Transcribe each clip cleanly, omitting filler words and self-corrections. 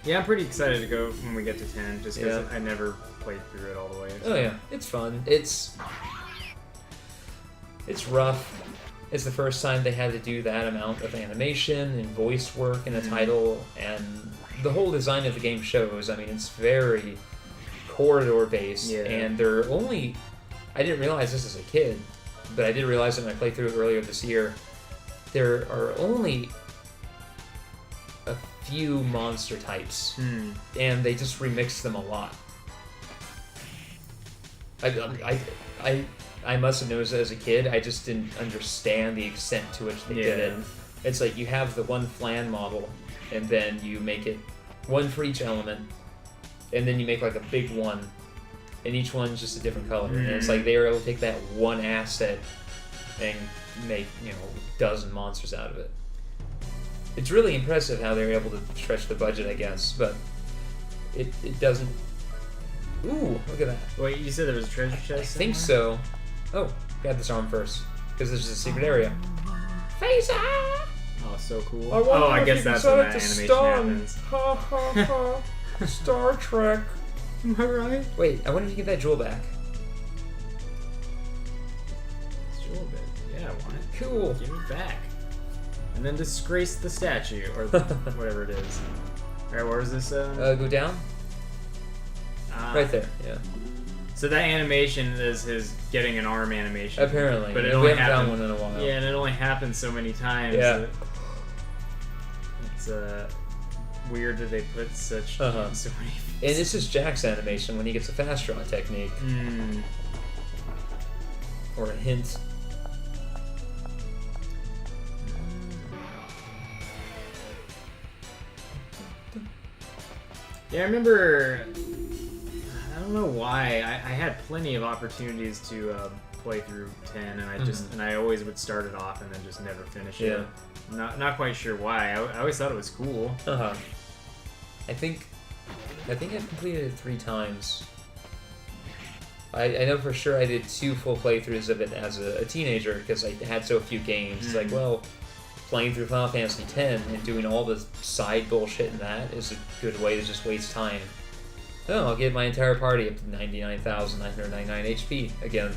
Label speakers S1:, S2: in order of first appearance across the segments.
S1: Yeah, I'm pretty excited to go when we get to 10, just because I never played through it all the way.
S2: So. Oh yeah, it's fun. It's rough. It's the first time they had to do that amount of animation and voice work in a title, and the whole design of the game shows. I mean, it's very corridor-based, and they're only... I didn't realize this as a kid, but I did realize it when I played through it earlier this year. There are only a few monster types, and they just remixed them a lot. I must have noticed it as a kid. I just didn't understand the extent to which they did it. It's like you have the one flan model, and then you make it one for each element, and then you make like a big one, and each one's just a different color. And it's like they were able to take that one asset and make, a dozen monsters out of it. It's really impressive how they were able to stretch the budget, I guess, but it doesn't... Ooh, look at that.
S1: Wait, you said there was a treasure chest?
S2: I think so. Oh, grab this arm first, because this is a secret area. Face up!
S1: Oh, so cool.
S2: I
S1: guess that's when that animation happens.
S2: Ha ha ha. Star Trek.
S1: Am I right?
S2: Wait, I wonder if you get that jewel back.
S1: Jewel bit. Yeah, I want it.
S2: Cool.
S1: Give it back. And then disgrace the statue, or whatever it is. Alright, where is this?
S2: Go down? Right there, yeah.
S1: So that animation is his getting an arm animation.
S2: Apparently.
S1: But
S2: we haven't found one in a while.
S1: Yeah, and it only happens so many times.
S2: Yeah.
S1: It's weird that they put such so many...
S2: And this is Jack's animation when he gets a fast draw technique. Or a hint.
S1: Yeah, I remember... I don't know why. I had plenty of opportunities to play through 10, and I always would start it off and then just never finish it. Not quite sure why. I always thought it was cool.
S2: I think I've completed it 3 times. I know for sure I did 2 full playthroughs of it as a teenager because I had so few games. It's like, well, playing through Final Fantasy X and doing all the side bullshit in that is a good way to just waste time. Oh, I'll get my entire party up to 99,999 HP again.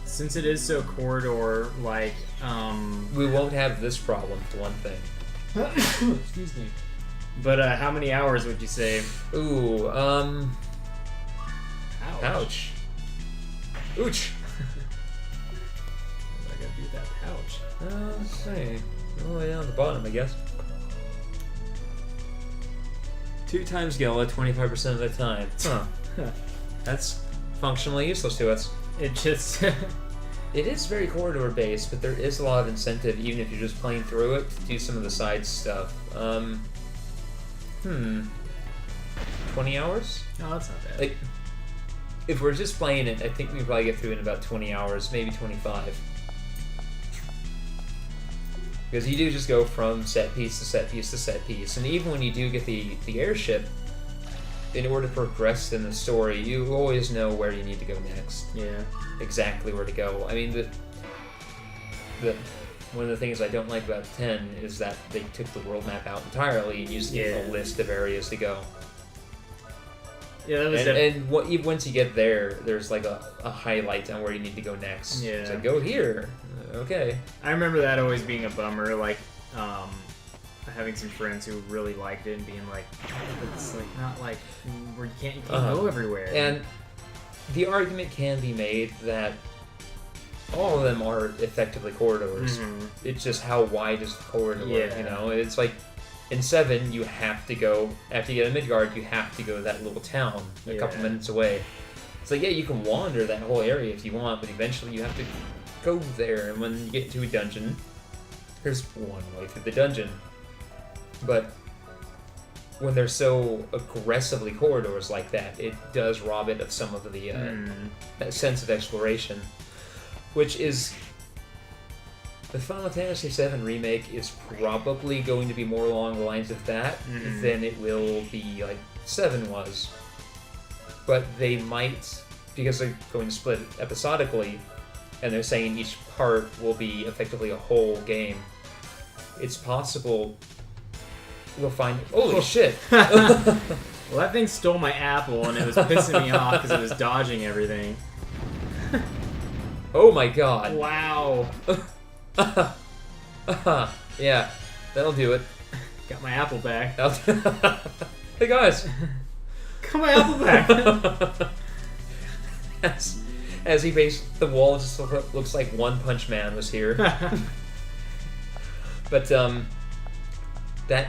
S1: Since it is so corridor-like,
S2: we won't have this problem, for one thing.
S1: Excuse me. But how many hours would you say?
S2: Ooh,
S1: Ouch.
S2: Ouch.
S1: What am I gonna do with that pouch?
S2: Let's see. All the way down at the bottom, I guess. 2 times Gala, 25% of the time. That's functionally useless to us.
S1: It just...
S2: It is very corridor-based, but there is a lot of incentive, even if you're just playing through it, to do some of the side stuff. 20 hours?
S1: Oh, that's not bad.
S2: Like, if we're just playing it, I think we probably get through it in about 20 hours, maybe 25. Because you do just go from set piece to set piece to set piece, and even when you do get the airship, in order to progress in the story, you always know where you need to go next.
S1: Yeah.
S2: Exactly where to go. I mean, the one of the things I don't like about 10 is that they took the world map out entirely, and you just get a list of areas to go.
S1: Yeah, that was
S2: and once you get there, there's like a highlight on where you need to go next.
S1: Yeah.
S2: It's like, go here. Okay.
S1: I remember that always being a bummer, like, having some friends who really liked it and being like, it's like not like where you can't go everywhere.
S2: And the argument can be made that all of them are effectively corridors. It's just how wide is the corridor, you know? It's like, in 7, you have to go, after you get a Midgard, you have to go to that little town a couple minutes away. It's like, yeah, you can wander that whole area if you want, but eventually you have to go there, and when you get to a dungeon, there's one way through the dungeon. But when they're so aggressively corridors like that, it does rob it of some of the that sense of exploration, which is... The Final Fantasy VII Remake is probably going to be more along the lines of that than it will be like 7 was. But they might, because they're going to split it episodically, and they're saying each part will be effectively a whole game, it's possible we'll find. Holy shit!
S1: Well, that thing stole my apple, and it was pissing me off because it was dodging everything.
S2: Oh my god!
S1: Wow.
S2: Yeah, that'll do it.
S1: Got my apple back.
S2: Hey guys!
S1: Got my apple back.
S2: As he based the wall, just looks like One Punch Man was here. But that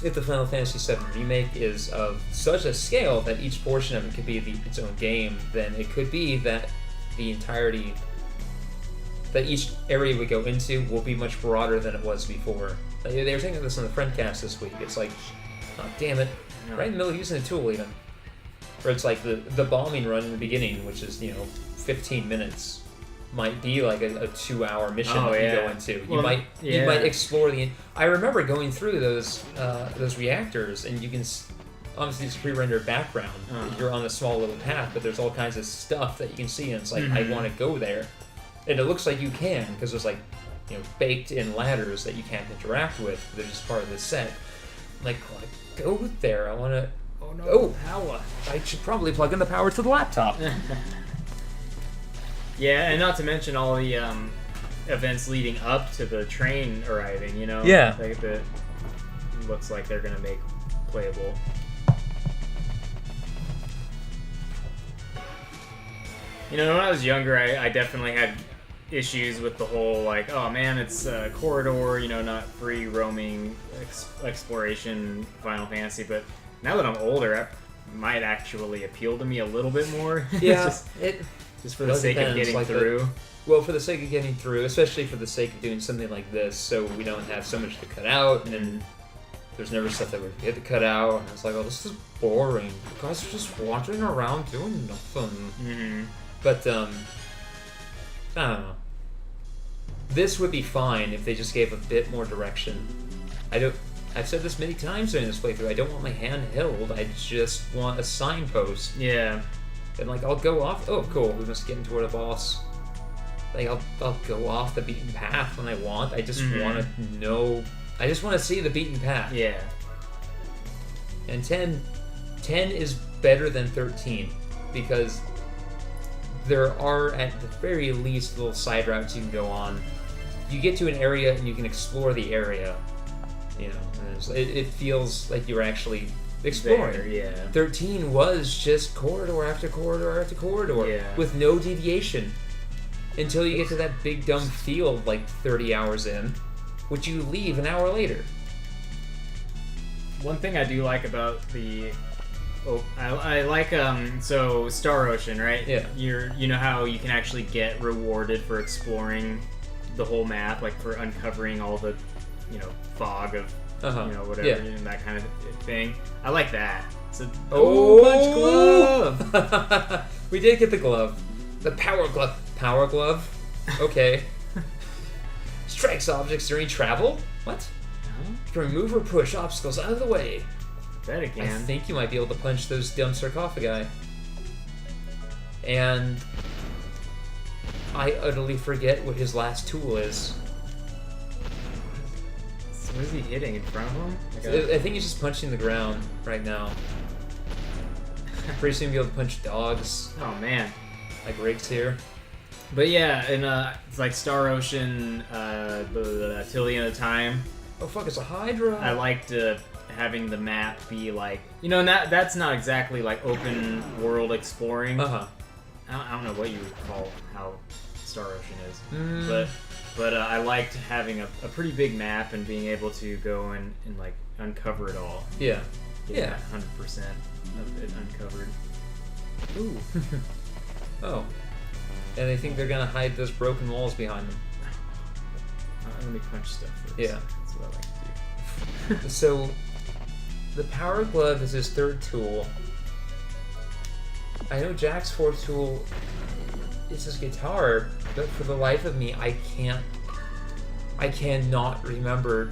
S2: if the Final Fantasy VII remake is of such a scale that each portion of it could be its own game, then it could be that the entirety that each area we go into will be much broader than it was before. They were saying this on the Friendcast this week. It's like, oh damn it, right in the middle of using a tool even. Where it's like the bombing run in the beginning, which is 15 minutes, might be like a 2-hour mission that you go into. You might explore the. I remember going through those reactors, and you can obviously it's pre-rendered background. You're on a small little path, but there's all kinds of stuff that you can see, and it's like I want to go there, and it looks like you can because there's like baked in ladders that you can't interact with. They're just part of the set. Like go there. I want to.
S1: Oh no, power.
S2: I should probably plug in the power to the laptop.
S1: Yeah, and not to mention all the events leading up to the train arriving,
S2: Yeah.
S1: That looks like they're going to make playable. When I was younger, I definitely had issues with the whole, like, oh man, it's a corridor, not free roaming exploration Final Fantasy, but now that I'm older, it might actually appeal to me a little bit more.
S2: Yeah,
S1: just for the sake of getting through.
S2: Well, for the sake of getting through, especially for the sake of doing something like this, so we don't have so much to cut out, and then there's never stuff that we get to cut out, and it's like, oh, this is boring. You guys are just wandering around doing nothing.
S1: Mm-hmm.
S2: But, I don't know. This would be fine if they just gave a bit more direction. I've said this many times during this playthrough, I don't want my hand held, I just want a signpost.
S1: Yeah.
S2: And I'll go off, oh cool, we must get into the boss. I'll go off the beaten path when I want, I just want to know, I just want to see the beaten path.
S1: Yeah.
S2: And 10 is better than 13, because there are, at the very least, little side routes you can go on. You get to an area and you can explore the area. It feels like you're actually exploring.
S1: There, yeah.
S2: 13 was just corridor after corridor after corridor with no deviation until you get to that big dumb field 30 hours in, which you leave an hour later.
S1: One thing I do like about I like so Star Ocean, right?
S2: Yeah.
S1: You know how you can actually get rewarded for exploring the whole map, for uncovering all the fog of whatever and that kind of thing. I like that. It's a punch glove.
S2: We did get the glove, the power glove. Power glove. Okay. Strikes objects during travel. What? You can remove or push obstacles out of the way.
S1: Bet it can.
S2: I think you might be able to punch those dumb sarcophagi. And I utterly forget what his last tool is.
S1: So what is he hitting in front of him?
S2: I think he's just punching the ground right now. Pretty soon you'll be able to punch dogs.
S1: Oh man.
S2: Like Riggs here.
S1: But yeah, and it's like Star Ocean, Till the End of Time.
S2: Oh fuck, it's a Hydra!
S1: I liked having the map be that's not exactly open world exploring.
S2: Uh-huh.
S1: I don't know what you would call how Star Ocean is. But I liked having a pretty big map and being able to go and uncover it all.
S2: Yeah.
S1: Yeah. 100% of it uncovered.
S2: Ooh. Oh. And they think they're gonna hide those broken walls behind them.
S1: Let me punch stuff first.
S2: Yeah.
S1: That's what I like to do.
S2: So, the Power Glove is his third tool. I know Jack's fourth tool is his guitar, but for the life of me, I cannot remember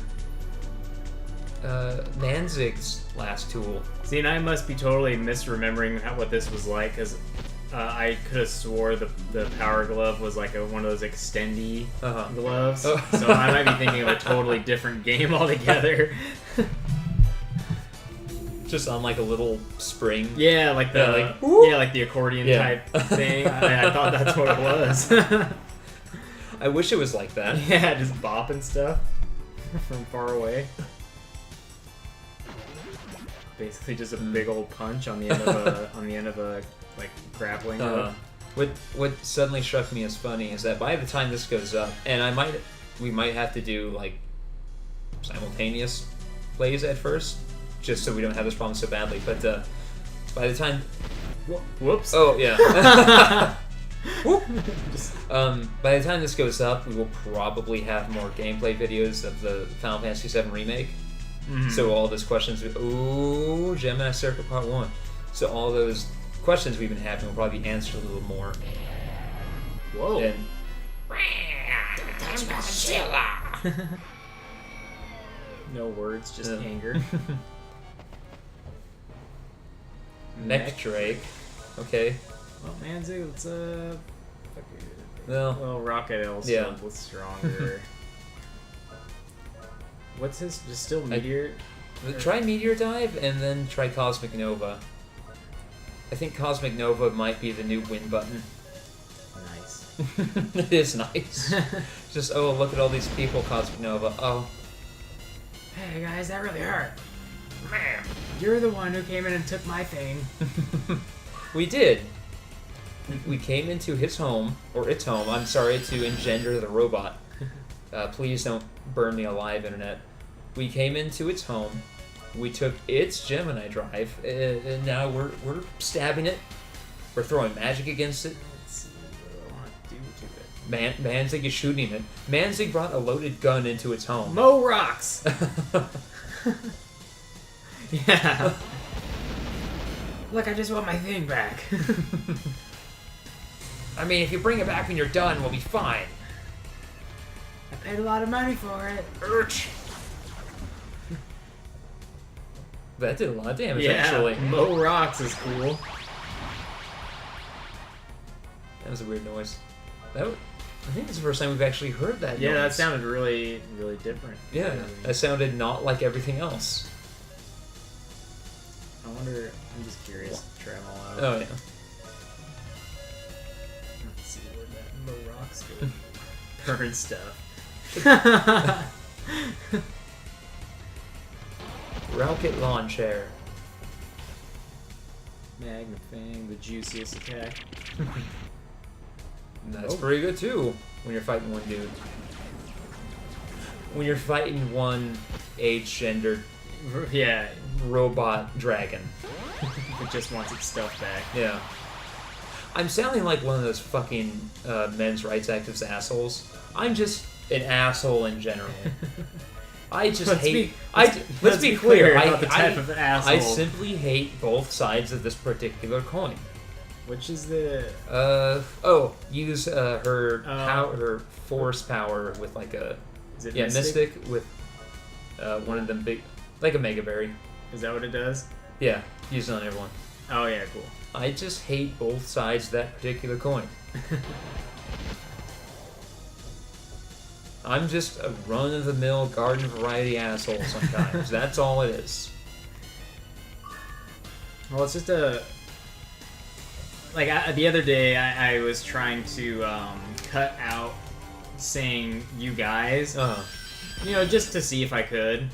S2: Manzig's last tool.
S1: See, and I must be totally misremembering what this was like, because I could have swore the power glove was like one of those extendy gloves.
S2: Oh.
S1: So I might be thinking of a totally different game altogether.
S2: Just on like a little spring.
S1: Yeah, like the like the accordion type thing. I thought that's what it was.
S2: I wish it was like that.
S1: Yeah, just bopping stuff from far away. Basically, just a big old punch on the end of a like grappling hook.
S2: What suddenly struck me as funny is that by the time this goes up, and we might have to do like simultaneous plays at first, just so we don't have this problem so badly. But by the time,
S1: whoops.
S2: Oh yeah. By the time this goes up, we will probably have more gameplay videos of the Final Fantasy VII Remake. Mm-hmm. So all those questions, Gemini Circuit Part 1. So all those questions we've been having will probably be answered a little more.
S1: Whoa.
S2: And,
S1: no words, just anger.
S2: Mech Drake. Okay.
S1: Well, Manzig, let's
S2: well,
S1: Rocket L's stronger. What's his? Just still Meteor?
S2: Try Meteor Dive and then try Cosmic Nova. I think Cosmic Nova might be the new win button.
S1: Nice.
S2: It is nice. Just, oh, look at all these people, Cosmic Nova. Oh.
S1: Hey guys, that really hurt. Man, you're the one who came in and took my thing.
S2: We did. We came into his home, or its home, I'm sorry, to engender the robot. Please don't burn me alive, Internet. We came into its home, we took its Gemini drive, and now we're stabbing it. We're throwing magic against it.
S1: Let's see what I want to do to it.
S2: Manzig is shooting it. Manzig brought a loaded gun into its home.
S1: Mo rocks! Yeah. Look, I just want my thing back.
S2: I mean, if you bring it back when you're done, we'll be fine.
S1: I paid a lot of money for it.
S2: Urch. That did a lot of damage,
S1: yeah,
S2: actually.
S1: Mo rocks is cool.
S2: That was a weird noise. I think it's the first time we've actually heard that noise.
S1: That sounded really, really different.
S2: Yeah, that sounded not like everything else.
S1: I wonder, I'm just curious to try them all out.
S2: Oh, yeah.
S1: Let's see where that Mo rocks go. Burn stuff.
S2: Rocket Launcher.
S1: Magnifying, the juiciest attack.
S2: That's pretty good too, when you're fighting one dude. When you're fighting one age-gendered robot dragon.
S1: It just wants its stuff back.
S2: Yeah. I'm sounding like one of those fucking men's rights activists assholes. I'm just an asshole in general. I just hate. Let's be clear.
S1: About the type of asshole.
S2: I simply hate both sides of this particular coin.
S1: Which is the?
S2: Use her force power with like a.
S1: Is it
S2: Mystic with one of them big, like a Mega Berry.
S1: Is that what it does?
S2: Yeah, use it on everyone.
S1: Oh yeah, cool.
S2: I just hate both sides of that particular coin. I'm just a run-of-the-mill garden variety asshole sometimes. That's all it is.
S1: Well, it's just a... Like, the other day, I was trying to cut out saying you guys. You know, just to see if I could.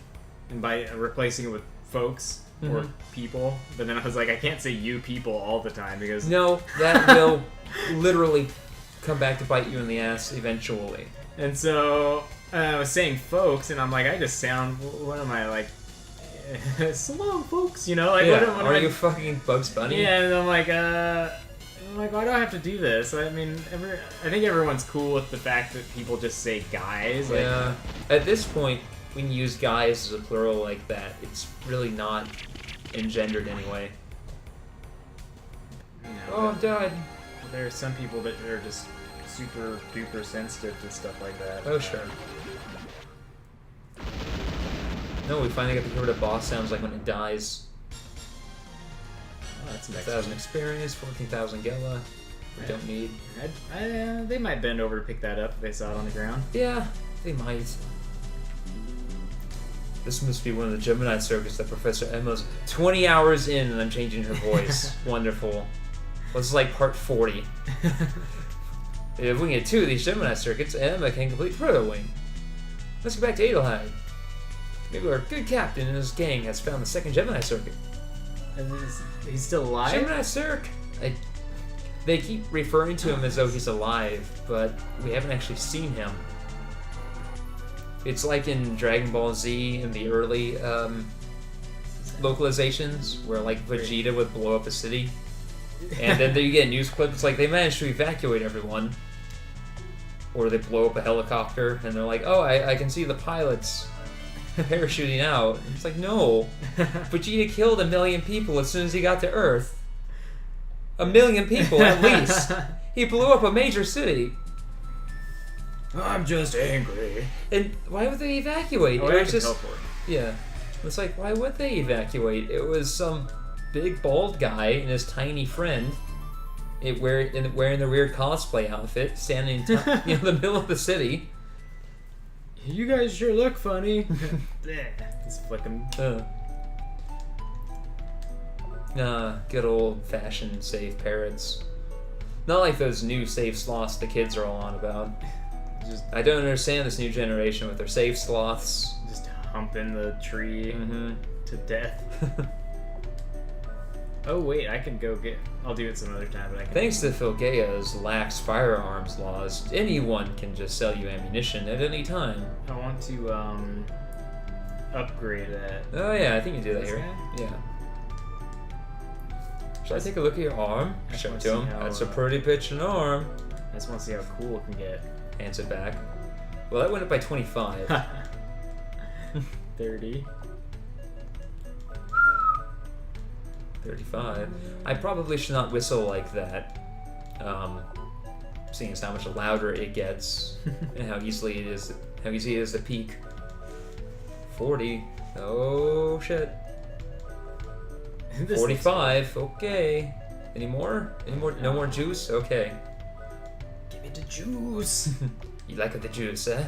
S1: And by replacing it with folks or people. But then I was like, I can't say you people all the time because...
S2: No, that will literally come back to bite you in the ass eventually.
S1: And so I was saying folks, and I'm like, I just sound, what am I, like, so long, folks, you know? Like,
S2: yeah, are you fucking Bugs Bunny?
S1: Yeah, and I'm like, why do I have to do this? I mean, I think everyone's cool with the fact that people just say guys. Like,
S2: yeah. At this point, when you use guys as a plural like that, it's really not engendered anyway.
S1: You know,
S2: oh, I'm died.
S1: There are some people that are just super duper sensitive to stuff like that.
S2: Oh, sure. No, we finally got to hear what a boss sounds like when it dies.
S1: Oh, that's an
S2: 1,000 experience, 14,000 Gela. We don't need.
S1: They might bend over to pick that up if they saw it on the ground.
S2: Yeah, they might. This must be one of the Gemini circuits that Professor Emma's 20 hours in and I'm changing her voice. Wonderful. Well, this is like part 40. If we can get 2 of these Gemini circuits, Emma can complete Proto Wing. Let's get back to Adelheid. Maybe our good captain and his gang has found the second Gemini circuit.
S1: He's still alive?
S2: Gemini Circ! They keep referring to him as though he's alive, but we haven't actually seen him. It's like in Dragon Ball Z in the early localizations, where like Vegeta would blow up a city, and then you get news clips like they managed to evacuate everyone, or they blow up a helicopter, and they're like, "Oh, I can see the pilots parachuting out." It's like, no, Vegeta killed 1 million people as soon as he got to Earth. 1 million people at least. He blew up a major city.
S1: I'm just angry.
S2: And why would they evacuate?
S1: Oh,
S2: It was just
S1: teleport.
S2: yeah. It's like, why would they evacuate? It was some big bald guy and his tiny friend, wearing the weird cosplay outfit, standing in the middle of the city.
S1: You guys sure look funny. Just flick them.
S2: Good old-fashioned save parrots. Not like those new save sloths the kids are all on about. I don't understand this new generation with their save sloths.
S1: Just humping the tree to death. Oh wait, I can go get... I'll do it some other time, but I can...
S2: Thanks to Filgea's lax firearms laws, anyone can just sell you ammunition at any time.
S1: I want to, upgrade that.
S2: Oh yeah, I think you do that
S1: This
S2: here.
S1: guy?
S2: Yeah. Should I take a look at your arm?
S1: I
S2: Show it
S1: wanna
S2: to him.
S1: see how,
S2: That's a pretty pitchin' arm.
S1: I just want to see how cool it can get.
S2: Hands it back. Well, that went up by 25.
S1: 30.
S2: 35. I probably should not whistle like that. Seeing as how much louder it gets and how easy it is to peak. 40. Oh shit. 45. Okay. Any more? Any more? No more juice? Okay.
S1: Give me the juice.
S2: You like the juice, eh?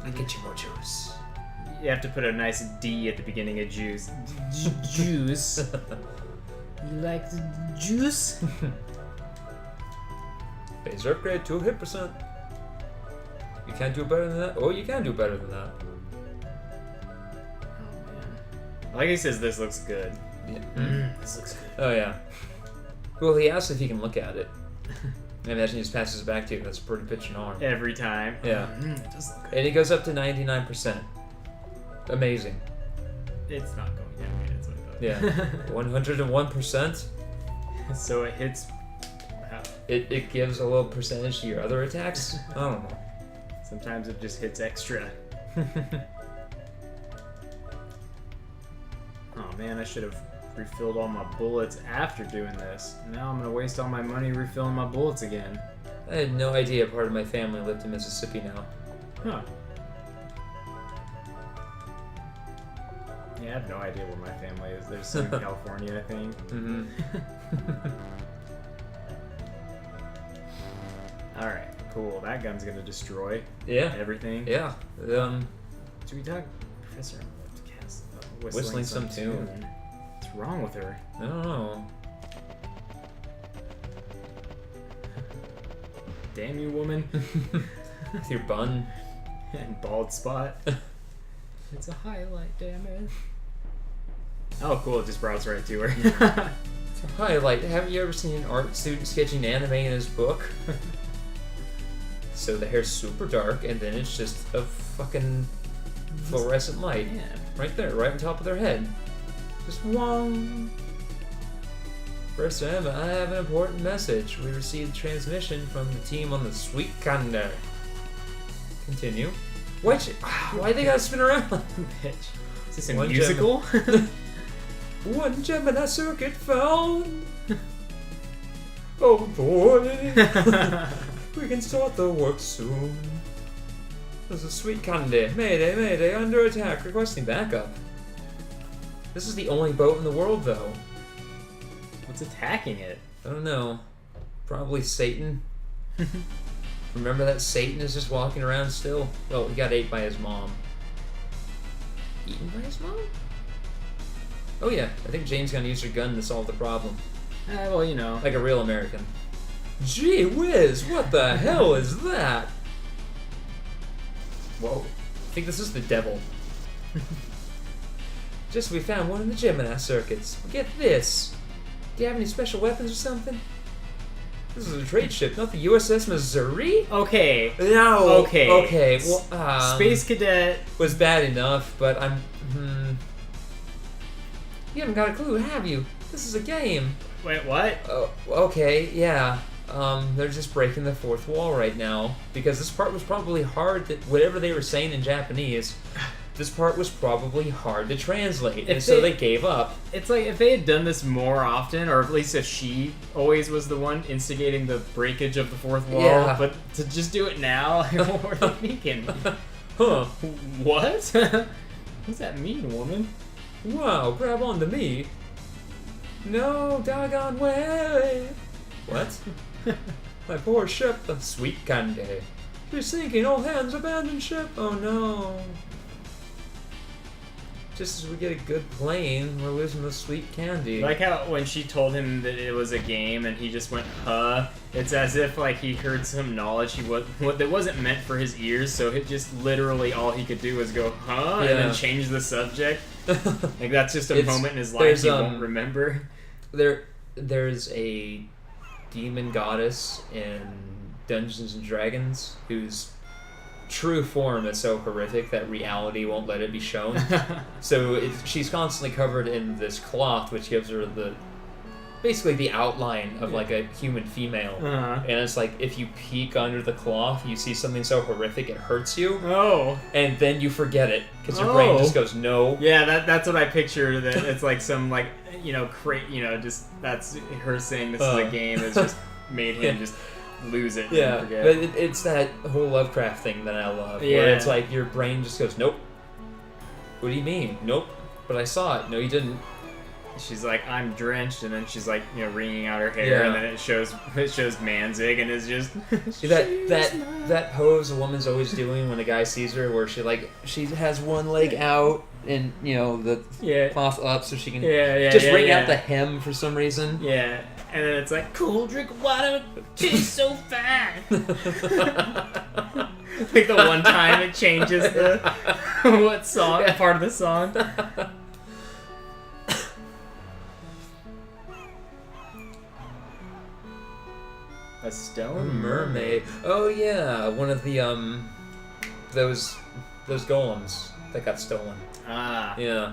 S2: I'll get you more juice.
S1: You have to put a nice D at the beginning of juice. Juice. You like the juice?
S2: Phase upgrade to hit %. You can't do better than that? Oh, you can do better than that.
S1: Oh man. Like he says, this looks good.
S2: Yeah.
S1: This looks good.
S2: Oh, yeah. Well, he asks if he can look at it. I imagine he just passes it back to you. That's a pretty pitchin' arm.
S1: Every time.
S2: Yeah.
S1: It does look good.
S2: And it goes up to 99%. Amazing.
S1: It's not going down. It's like that.
S2: Yeah. 101%.
S1: So it hits. Wow.
S2: It gives a little percentage to your other attacks. I don't know.
S1: Sometimes it just hits extra. Oh man, I should have refilled all my bullets after doing this. Now I'm gonna waste all my money refilling my bullets again.
S2: I had no idea part of my family lived in Mississippi now.
S1: Huh. Yeah, I have no idea where my family is. They're still in California, I think.
S2: Mm-hmm.
S1: Alright, cool. That gun's gonna destroy
S2: Yeah.
S1: everything.
S2: Yeah.
S1: Should we talk Professor Cass
S2: Whistling some tune.
S1: What's wrong with her?
S2: I don't know.
S1: Damn you, woman.
S2: With your bun.
S1: And bald spot. It's a highlight, damn it. Oh, cool. It just brought us right to her.
S2: Highlight. Haven't you ever seen an art student sketching anime in his book? So the hair's super dark, and then it's just a fucking fluorescent light.
S1: Yeah.
S2: Right there, right on top of their head. Just wong. First, Emma, I have an important message. We received transmission from the team on the Sweet Kanda. Continue. Why they gotta spin around?
S1: Bitch. Is this a
S2: One
S1: musical?
S2: One Gemini circuit found. Oh boy. We can start the work soon. There's a Sweet Kanda. Mayday, mayday, under attack, requesting backup. This is the only boat in the world, though.
S1: What's attacking it?
S2: I don't know. Probably Satan. Remember that Satan is just walking around still? Well, he got ate by his mom. Eaten by his mom? Oh yeah, I think Jane's gonna use her gun to solve the problem.
S1: Well, you know.
S2: Like a real American. Gee whiz, what the hell is that? Whoa. I think this is the devil. Just we found one in the Gemini circuits. Get this. Do you have any special weapons or something? This is a trade ship, not the USS Missouri?
S1: Okay.
S2: No.
S1: Okay.
S2: Okay. Well,
S1: Space Cadet
S2: was bad enough, but I'm. You haven't got a clue, have you? This is a game.
S1: Wait, what?
S2: Oh, okay, yeah. They're just breaking the fourth wall right now because this part was probably hard. Whatever they were saying in Japanese, this part was probably hard to translate, and so they gave up.
S1: It's like if they had done this more often, or at least if she always was the one instigating the breakage of the fourth wall.
S2: Yeah.
S1: But to just do it now, what were they thinking?
S2: Huh?
S1: What? What does that mean, woman?
S2: Wow! Grab onto me. No doggone way. What? My poor ship, the sweet candy. She's sinking, all hands abandon ship. Oh no. Just as we get a good plane, we're losing the sweet candy.
S1: Like how when she told him that it was a game and he just went, huh? It's as if like he heard some knowledge that wasn't meant for his ears, so it just literally all he could do was go, huh?
S2: Yeah.
S1: And then change the subject. Like that's just a moment in his life he won't remember.
S2: There's a demon goddess in Dungeons and Dragons whose true form is so horrific that reality won't let it be shown. So she's constantly covered in this cloth, which gives her basically the outline of like a human female.
S1: Uh-huh.
S2: And it's like if you peek under the cloth, you see something so horrific it hurts you.
S1: Oh.
S2: And then you forget it because your brain just goes no.
S1: Yeah, that's what I picture. That it's like some like just that's her saying this is a game. It's just made him just lose it.
S2: Yeah,
S1: and forget.
S2: but it's that whole Lovecraft thing that I love, where it's like your brain just goes, nope. What do you mean? Nope. But I saw it. No, you didn't.
S1: She's like, I'm drenched, and then she's like, wringing out her hair, and then it shows Manzig, and it's just
S2: that pose a woman's always doing when a guy sees her, where she has one leg out and the cloth up so she can wring out the hem for some reason.
S1: Yeah, and then it's like, cool, drink of water, tastes so fine. Like the one time it changes the part of the song. A stone mermaid.
S2: Oh yeah, one of the those golems that got stolen.
S1: Ah.
S2: Yeah.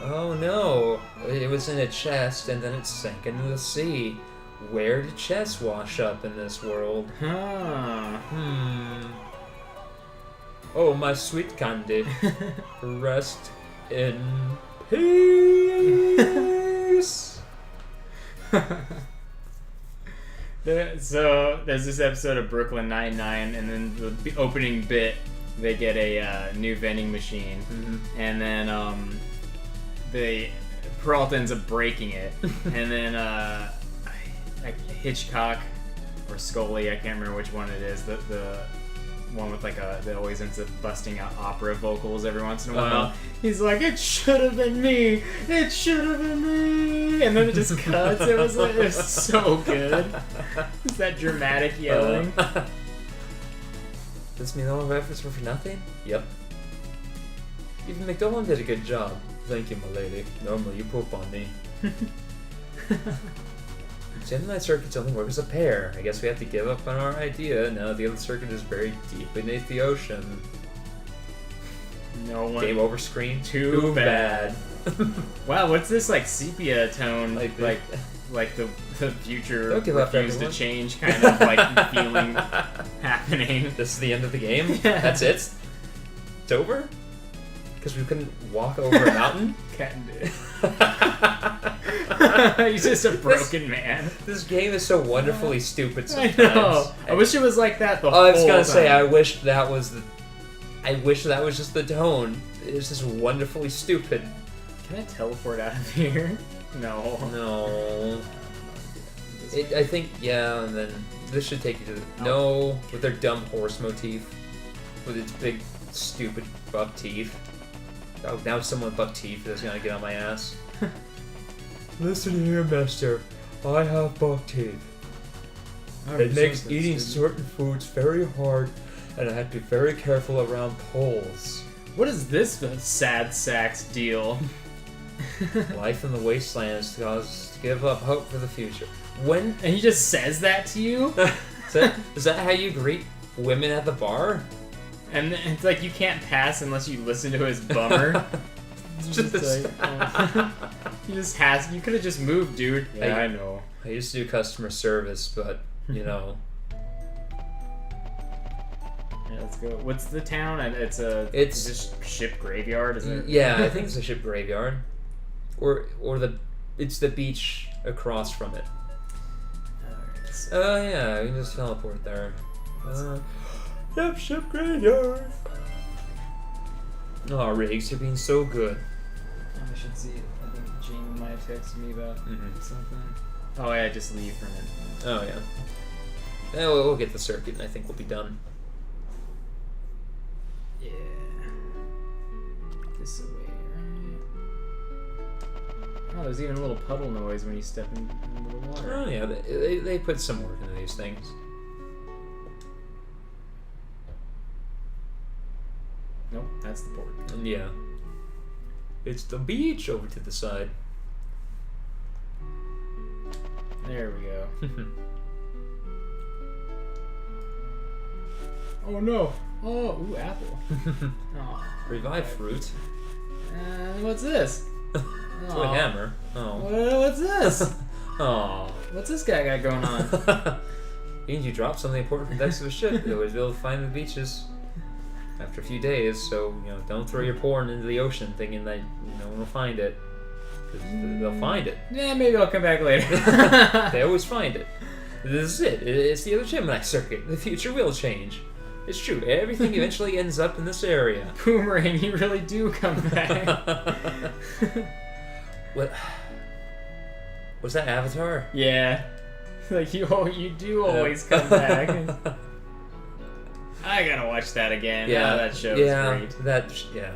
S2: Oh no, it was in a chest and then it sank into the sea. Where did chests wash up in this world? Oh, my sweet candy. Rest in peace.
S1: So there's this episode of Brooklyn Nine-Nine, and then the opening bit, they get a new vending machine, and then Peralta ends up breaking it, and then Hitchcock or Scully, I can't remember which one it is, the one with that always ends up busting out opera vocals every once in a while. He's like, it should have been me, it should have been me, and then it just cuts. It was so good. It's that dramatic yelling.
S2: Does mean all our efforts were for nothing? Yep. Even McDonald did a good job. Thank you, my lady. Normally you poop on me. Gemini circuits only work as a pair. I guess we have to give up on our idea. Now the other circuit is buried deep beneath the ocean.
S1: No one.
S2: Game over screen.
S1: Too bad. Wow, what's this like sepia tone? Like the future refused to change kind of like feeling happening.
S2: This is the end of the game? Yeah. That's it? It's over? Because we couldn't walk over a mountain?
S1: He's just a broken man.
S2: This game is so wonderfully stupid sometimes.
S1: I know. I wish it was like that the whole time.
S2: I was gonna say, I wish that was just the tone. It's just wonderfully stupid.
S1: Can I teleport out of here? No.
S2: No. I think, yeah, and then this should take you to the... No, with their dumb horse motif. With its big, stupid buck teeth. Oh, now someone with buck teeth is gonna get on my ass. Listen here, mister. I have buck teeth. It makes eating certain foods very hard, and I have to be very careful around poles.
S1: What is this sad sack's deal?
S2: Life in the wastelands causes us to give up hope for the future. When
S1: And he just says that to you?
S2: is that how you greet women at the bar?
S1: And it's like you can't pass unless you listen to his bummer. Just like, you could have just moved, dude. Yeah, I know.
S2: I used to do customer service, but you know.
S1: Yeah, let's go. What's the town? And it's just ship graveyard, isn't it?
S2: Yeah, I think it's a ship graveyard, or it's the beach across from it. Oh yeah, we can just teleport there. Yep, ship graveyard. Oh, Riggs, you're being so good.
S1: I should see it. I think Gene might have texted me about something. Oh yeah, just leave from it.
S2: Oh yeah. Yeah, we'll get the circuit, and I think we'll be done.
S1: Yeah. This way, right? Oh, there's even a little puddle noise when you step into the water.
S2: Oh yeah, they put some work into these things.
S1: Nope, that's the port.
S2: Yeah. It's the beach over to the side.
S1: There we go. Oh no! Oh, ooh, apple. Oh,
S2: Revive fruit.
S1: What's this?
S2: It's a hammer. Oh.
S1: What's this?
S2: Oh.
S1: What's this guy got going on?
S2: Means you drop something important from the decks of a ship, you'll always be able to find the beaches after a few days. So don't throw your porn into the ocean thinking that no one will find it, because they'll find it.
S1: Yeah, maybe I'll come back later.
S2: They always find it. This is it. It's the other Gemini circuit. The future will change. It's true. Everything eventually ends up in this area.
S1: Boomerang, you really do come back.
S2: What? Was that Avatar?
S1: Yeah. Like you do always come back. I gotta watch that again.
S2: Yeah,
S1: that show is great.
S2: Yeah.